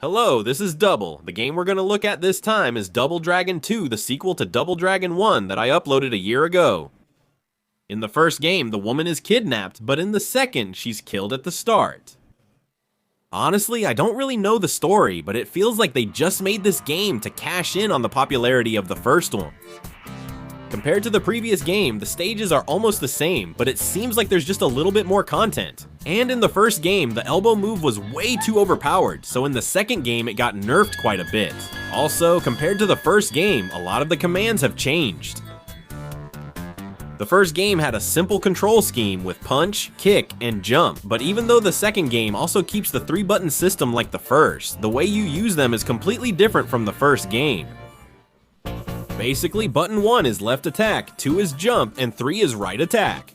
Hello, this is Double. The game we're going to look at this time is Double Dragon 2, the sequel to Double Dragon 1 that I uploaded a year ago. In the first game, the woman is kidnapped, but in the second, she's killed at the start. Honestly, I don't really know the story, but it feels like they just made this game to cash in on the popularity of the first one. Compared to the previous game, the stages are almost the same, but it seems like there's just a little bit more content. And in the first game, the elbow move was way too overpowered, so in the second game it got nerfed quite a bit. Also, compared to the first game, a lot of the commands have changed. The first game had a simple control scheme with punch, kick, and jump, but even though the second game also keeps the 3-button system like the first, the way you use them is completely different from the first game. Basically, button 1 is left attack, 2 is jump, and 3 is right attack.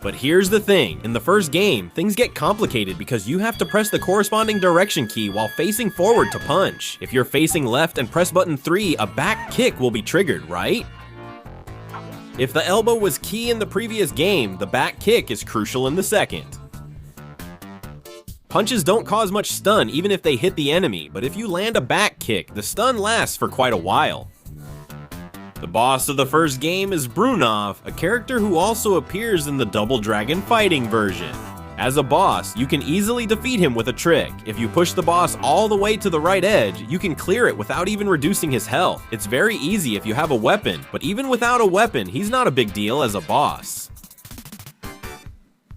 But here's the thing, in the first game, things get complicated because you have to press the corresponding direction key while facing forward to punch. If you're facing left and press button 3, a back kick will be triggered, right? If the elbow was key in the previous game, the back kick is crucial in the second. Punches don't cause much stun even if they hit the enemy, but if you land a back kick, the stun lasts for quite a while. The boss of the first game is Brunov, a character who also appears in the Double Dragon fighting version. As a boss, you can easily defeat him with a trick. If you push the boss all the way to the right edge, you can clear it without even reducing his health. It's very easy if you have a weapon, but even without a weapon, he's not a big deal as a boss.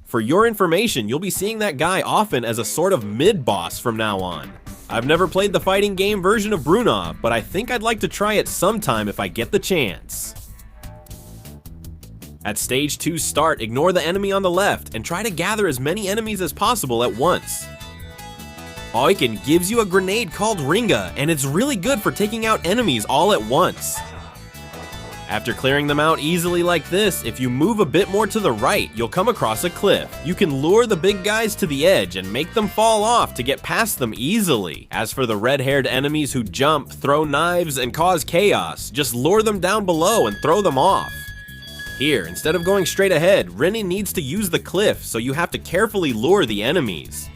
For your information, you'll be seeing that guy often as a sort of mid-boss from now on. I've never played the fighting game version of Brunov, but I think I'd like to try it sometime if I get the chance. At stage 2's start, ignore the enemy on the left and try to gather as many enemies as possible at once. Oiken gives you a grenade called Ringa, and it's really good for taking out enemies all at once. After clearing them out easily like this, if you move a bit more to the right, you'll come across a cliff. You can lure the big guys to the edge and make them fall off to get past them easily. As for the red-haired enemies who jump, throw knives, and cause chaos, just lure them down below and throw them off. Here, instead of going straight ahead, Renin needs to use the cliff, so you have to carefully lure the enemies.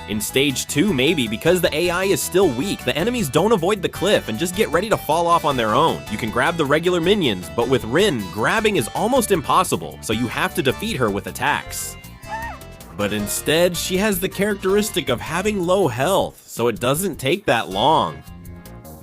In stage 2 maybe, because the AI is still weak, the enemies don't avoid the cliff and just get ready to fall off on their own. You can grab the regular minions, but with Rin, grabbing is almost impossible, so you have to defeat her with attacks. But instead, she has the characteristic of having low health, so it doesn't take that long.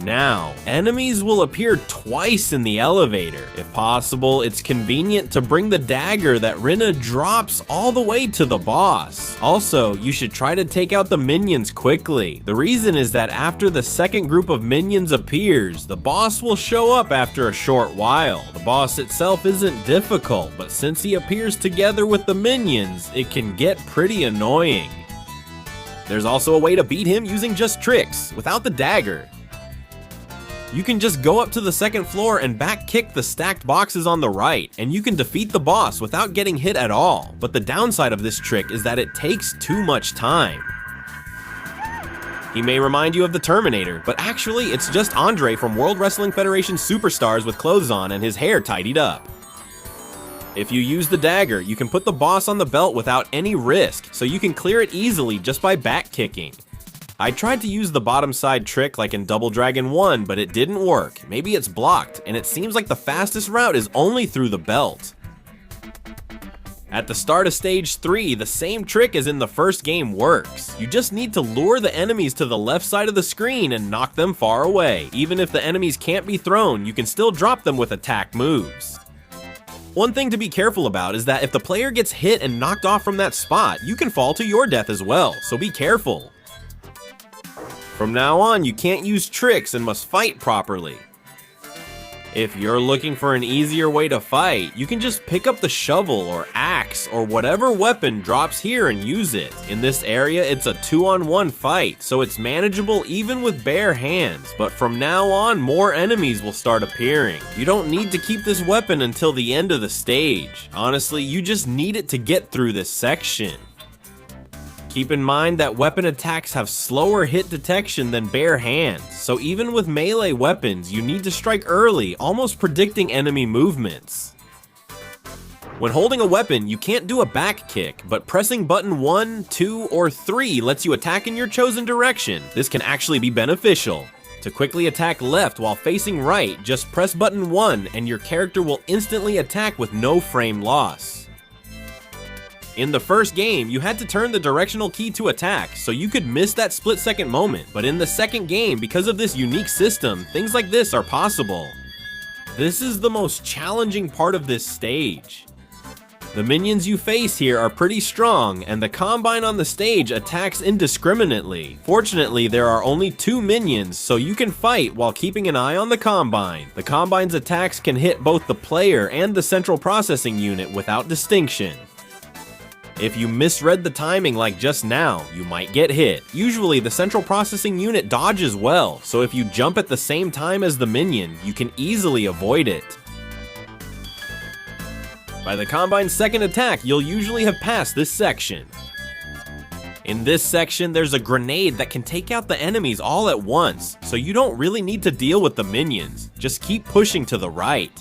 Now, enemies will appear twice in the elevator. If possible, it's convenient to bring the dagger that Rinna drops all the way to the boss. Also, you should try to take out the minions quickly. The reason is that after the second group of minions appears, the boss will show up after a short while. The boss itself isn't difficult, but since he appears together with the minions, it can get pretty annoying. There's also a way to beat him using just tricks, without the dagger. You can just go up to the second floor and back kick the stacked boxes on the right, and you can defeat the boss without getting hit at all. But the downside of this trick is that it takes too much time. He may remind you of the Terminator, but actually it's just Andre from World Wrestling Federation Superstars with clothes on and his hair tidied up. If you use the dagger, you can put the boss on the belt without any risk, so you can clear it easily just by back kicking. I tried to use the bottom side trick like in Double Dragon 1, but it didn't work. Maybe it's blocked, and it seems like the fastest route is only through the belt. At the start of stage 3, the same trick as in the first game works. You just need to lure the enemies to the left side of the screen and knock them far away. Even if the enemies can't be thrown, you can still drop them with attack moves. One thing to be careful about is that if the player gets hit and knocked off from that spot, you can fall to your death as well, so be careful. From now on, you can't use tricks and must fight properly. If you're looking for an easier way to fight, you can just pick up the shovel or axe or whatever weapon drops here and use it. In this area, it's a 2-on-1 fight, so it's manageable even with bare hands, but from now on, more enemies will start appearing. You don't need to keep this weapon until the end of the stage. Honestly, you just need it to get through this section. Keep in mind that weapon attacks have slower hit detection than bare hands, so even with melee weapons, you need to strike early, almost predicting enemy movements. When holding a weapon, you can't do a back kick, but pressing button 1, 2, or 3 lets you attack in your chosen direction. This can actually be beneficial. To quickly attack left while facing right, just press button 1 and your character will instantly attack with no frame loss. In the first game, you had to turn the directional key to attack, so you could miss that split-second moment, but in the second game, because of this unique system, things like this are possible. This is the most challenging part of this stage. The minions you face here are pretty strong, and the Combine on the stage attacks indiscriminately. Fortunately, there are only 2 minions, so you can fight while keeping an eye on the Combine. The Combine's attacks can hit both the player and the central processing unit without distinction. If you misread the timing like just now, you might get hit. Usually, the central processing unit dodges well, so if you jump at the same time as the minion, you can easily avoid it. By the Combine's second attack, you'll usually have passed this section. In this section, there's a grenade that can take out the enemies all at once, so you don't really need to deal with the minions. Just keep pushing to the right.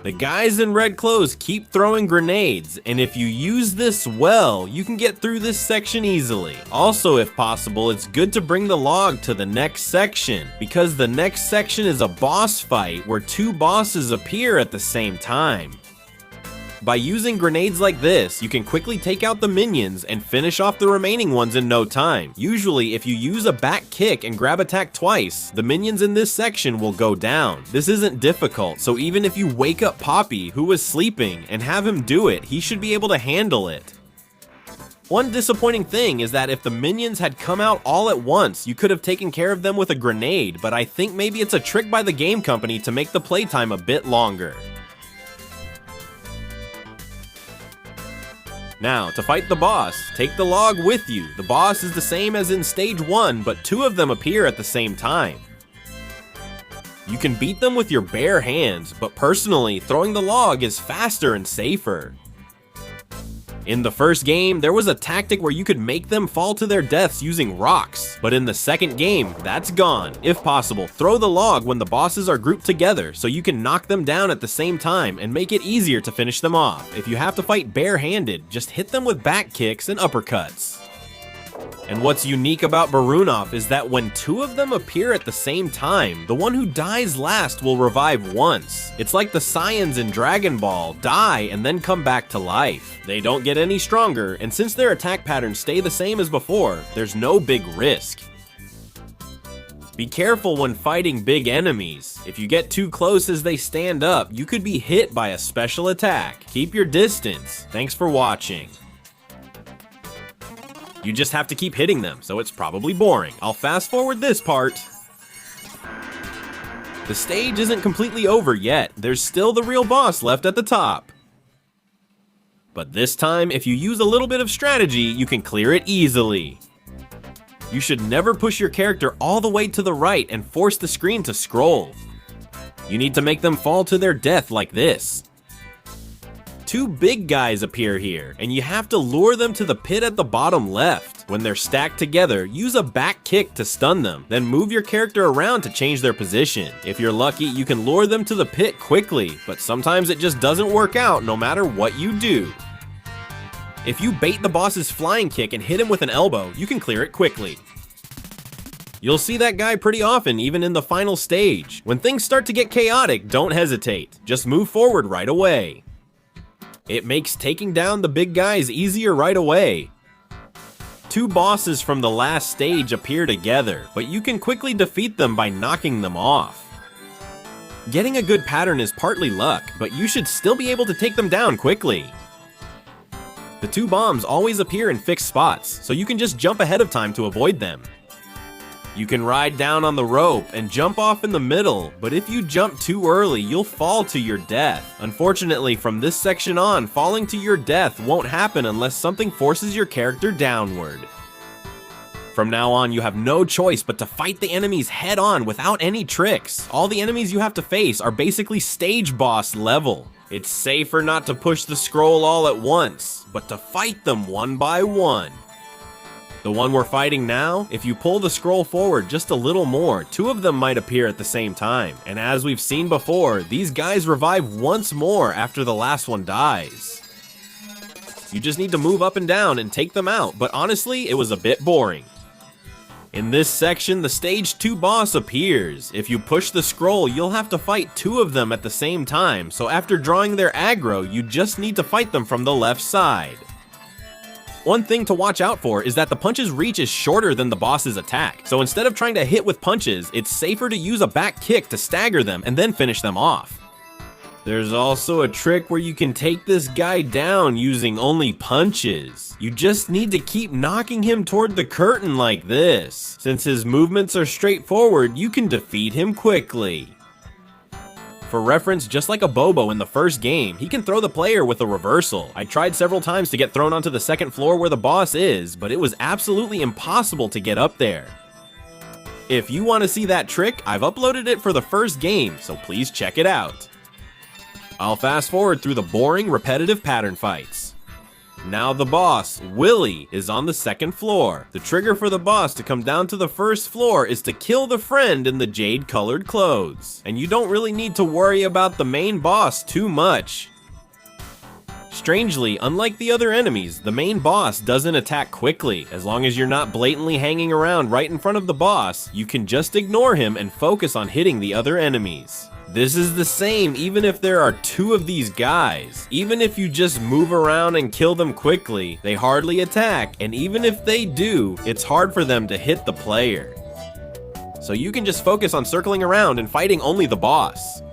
The guys in red clothes keep throwing grenades, and if you use this well, you can get through this section easily. Also, if possible, it's good to bring the log to the next section, because the next section is a boss fight where 2 bosses appear at the same time. By using grenades like this, you can quickly take out the minions and finish off the remaining ones in no time. Usually, if you use a back kick and grab attack twice, the minions in this section will go down. This isn't difficult, so even if you wake up Poppy, who was sleeping, and have him do it, he should be able to handle it. One disappointing thing is that if the minions had come out all at once, you could have taken care of them with a grenade, but I think maybe it's a trick by the game company to make the playtime a bit longer. Now, to fight the boss, take the log with you. The boss is the same as in stage 1, but 2 of them appear at the same time. You can beat them with your bare hands, but personally, throwing the log is faster and safer. In the first game, there was a tactic where you could make them fall to their deaths using rocks, but in the second game, that's gone. If possible, throw the log when the bosses are grouped together so you can knock them down at the same time and make it easier to finish them off. If you have to fight barehanded, just hit them with back kicks and uppercuts. And what's unique about Barunov is that when 2 of them appear at the same time, the one who dies last will revive once. It's like the Saiyans in Dragon Ball die and then come back to life. They don't get any stronger, and since their attack patterns stay the same as before, there's no big risk. Be careful when fighting big enemies. If you get too close as they stand up, you could be hit by a special attack. Keep your distance. Thanks for watching. You just have to keep hitting them, so it's probably boring. I'll fast forward this part. The stage isn't completely over yet. There's still the real boss left at the top. But this time, if you use a little bit of strategy, you can clear it easily. You should never push your character all the way to the right and force the screen to scroll. You need to make them fall to their death like this. 2 big guys appear here, and you have to lure them to the pit at the bottom left. When they're stacked together, use a back kick to stun them, then move your character around to change their position. If you're lucky, you can lure them to the pit quickly, but sometimes it just doesn't work out no matter what you do. If you bait the boss's flying kick and hit him with an elbow, you can clear it quickly. You'll see that guy pretty often, even in the final stage. When things start to get chaotic, don't hesitate. Just move forward right away. It makes taking down the big guys easier right away. 2 bosses from the last stage appear together, but you can quickly defeat them by knocking them off. Getting a good pattern is partly luck, but you should still be able to take them down quickly. The 2 bombs always appear in fixed spots, so you can just jump ahead of time to avoid them. You can ride down on the rope and jump off in the middle, but if you jump too early, you'll fall to your death. Unfortunately, from this section on, falling to your death won't happen unless something forces your character downward. From now on, you have no choice but to fight the enemies head on without any tricks. All the enemies you have to face are basically stage boss level. It's safer not to push the scroll all at once, but to fight them one by one. The one we're fighting now, if you pull the scroll forward just a little more, two of them might appear at the same time. And as we've seen before, these guys revive once more after the last one dies. You just need to move up and down and take them out, but honestly, it was a bit boring. In this section, the stage 2 boss appears. If you push the scroll, you'll have to fight two of them at the same time, so after drawing their aggro, you just need to fight them from the left side. One thing to watch out for is that the punch's reach is shorter than the boss's attack, so instead of trying to hit with punches, it's safer to use a back kick to stagger them and then finish them off. There's also a trick where you can take this guy down using only punches. You just need to keep knocking him toward the curtain like this. Since his movements are straightforward, you can defeat him quickly. For reference, just like a Bobo in the first game, he can throw the player with a reversal. I tried several times to get thrown onto the second floor where the boss is, but it was absolutely impossible to get up there. If you want to see that trick, I've uploaded it for the first game, so please check it out. I'll fast forward through the boring, repetitive pattern fights. Now the boss, Willy, is on the second floor. The trigger for the boss to come down to the first floor is to kill the friend in the jade-colored clothes. And you don't really need to worry about the main boss too much. Strangely, unlike the other enemies, the main boss doesn't attack quickly. As long as you're not blatantly hanging around right in front of the boss, you can just ignore him and focus on hitting the other enemies. This is the same even if there are two of these guys. Even if you just move around and kill them quickly, they hardly attack, and even if they do, it's hard for them to hit the player. So you can just focus on circling around and fighting only the boss.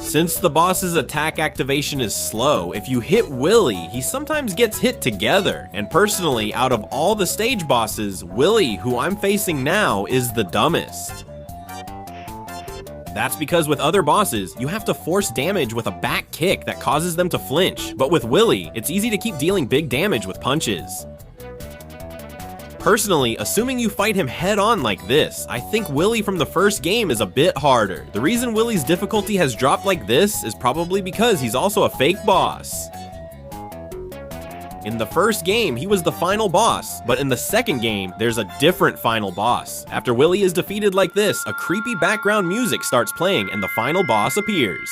Since the boss's attack activation is slow, if you hit Willy, he sometimes gets hit together. And personally, out of all the stage bosses, Willy, who I'm facing now, is the dumbest. That's because with other bosses, you have to force damage with a back kick that causes them to flinch, but with Willy, it's easy to keep dealing big damage with punches. Personally, assuming you fight him head-on like this, I think Willy from the first game is a bit harder. The reason Willy's difficulty has dropped like this is probably because he's also a fake boss. In the first game, he was the final boss, but in the second game, there's a different final boss. After Willy is defeated like this, a creepy background music starts playing and the final boss appears.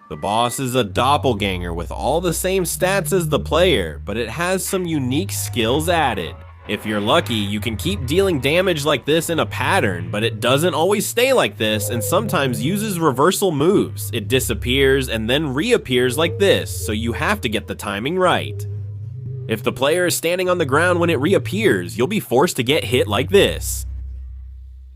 The boss is a doppelganger with all the same stats as the player, but it has some unique skills added. If you're lucky, you can keep dealing damage like this in a pattern, but it doesn't always stay like this and sometimes uses reversal moves. It disappears and then reappears like this, so you have to get the timing right. If the player is standing on the ground when it reappears, you'll be forced to get hit like this.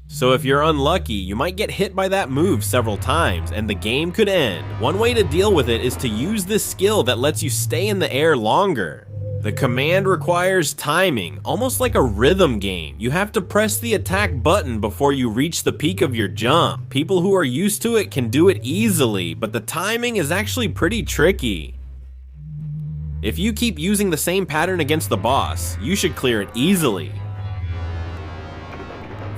So if you're unlucky, you might get hit by that move several times and the game could end. One way to deal with it is to use this skill that lets you stay in the air longer. The command requires timing, almost like a rhythm game. You have to press the attack button before you reach the peak of your jump. People who are used to it can do it easily, but the timing is actually pretty tricky. If you keep using the same pattern against the boss, you should clear it easily.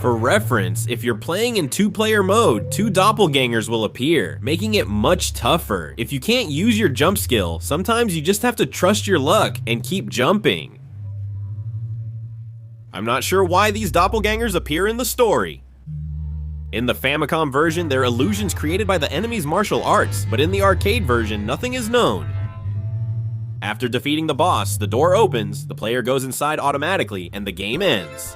For reference, if you're playing in two-player mode, two doppelgangers will appear, making it much tougher. If you can't use your jump skill, sometimes you just have to trust your luck and keep jumping. I'm not sure why these doppelgangers appear in the story. In the Famicom version, they're illusions created by the enemy's martial arts, but in the arcade version, nothing is known. After defeating the boss, the door opens, the player goes inside automatically, and the game ends.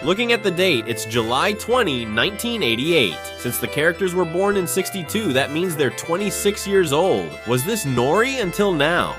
Looking at the date, it's July 20, 1988. Since the characters were born in '62, that means they're 26 years old. Was this Nori until now?